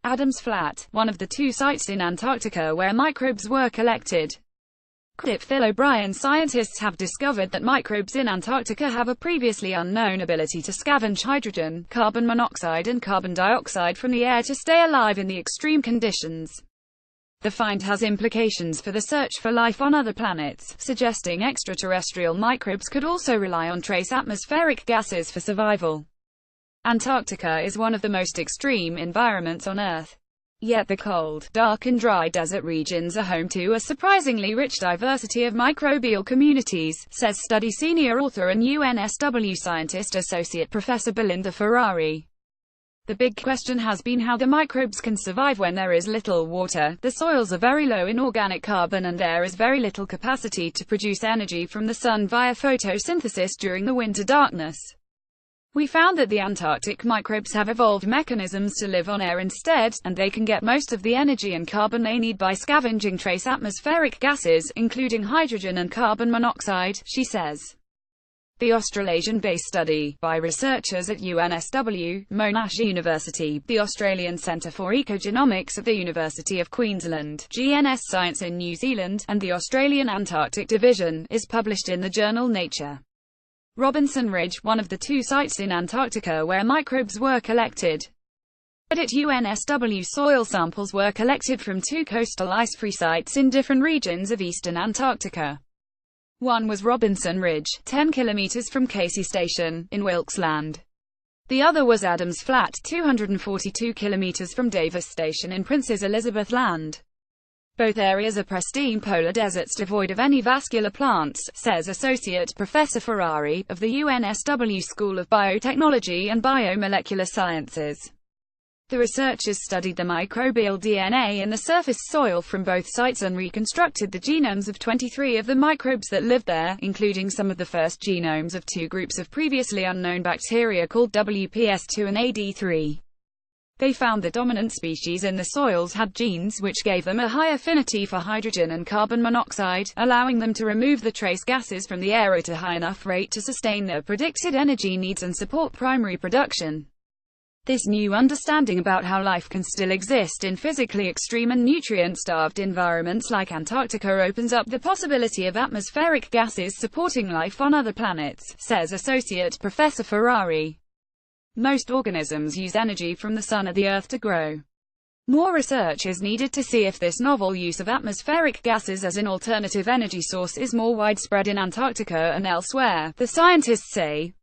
Adams Flat, one of the 2 sites in Antarctica where microbes were collected. Credit Phil O'Brien. Scientists have discovered that microbes in Antarctica have a previously unknown ability to scavenge hydrogen, carbon monoxide and carbon dioxide from the air to stay alive in the extreme conditions. The find has implications for the search for life on other planets, suggesting extraterrestrial microbes could also rely on trace atmospheric gases for survival. Antarctica is one of the most extreme environments on Earth. Yet the cold, dark and dry desert regions are home to a surprisingly rich diversity of microbial communities, says study senior author and UNSW scientist Associate Professor Belinda Ferrari. The big question has been how the microbes can survive when there is little water, the soils are very low in organic carbon and there is very little capacity to produce energy from the sun via photosynthesis during the winter darkness. We found that the Antarctic microbes have evolved mechanisms to live on air instead, and they can get most of the energy and carbon they need by scavenging trace atmospheric gases, including hydrogen and carbon monoxide, she says. The Australasian-based study, by researchers at UNSW, Monash University, the Australian Centre for Ecogenomics at the University of Queensland, GNS Science in New Zealand, and the Australian Antarctic Division, is published in the journal Nature. Robinson Ridge, one of the 2 sites in Antarctica where microbes were collected. At UNSW, soil samples were collected from 2 coastal ice-free sites in different regions of eastern Antarctica. One was Robinson Ridge, 10 kilometers from Casey Station, in Wilkes Land. The other was Adams Flat, 242 kilometers from Davis Station in Princess Elizabeth Land. Both areas are pristine polar deserts devoid of any vascular plants, says Associate Professor Ferrari, of the UNSW School of Biotechnology and Biomolecular Sciences. The researchers studied the microbial DNA in the surface soil from both sites and reconstructed the genomes of 23 of the microbes that lived there, including some of the first genomes of 2 groups of previously unknown bacteria called WPS2 and AD3. They found the dominant species in the soils had genes which gave them a high affinity for hydrogen and carbon monoxide, allowing them to remove the trace gases from the air at a high enough rate to sustain their predicted energy needs and support primary production. This new understanding about how life can still exist in physically extreme and nutrient-starved environments like Antarctica opens up the possibility of atmospheric gases supporting life on other planets, says Associate Professor Ferrari. Most organisms use energy from the sun or the earth to grow. More research is needed to see if this novel use of atmospheric gases as an alternative energy source is more widespread in Antarctica and elsewhere, the scientists say.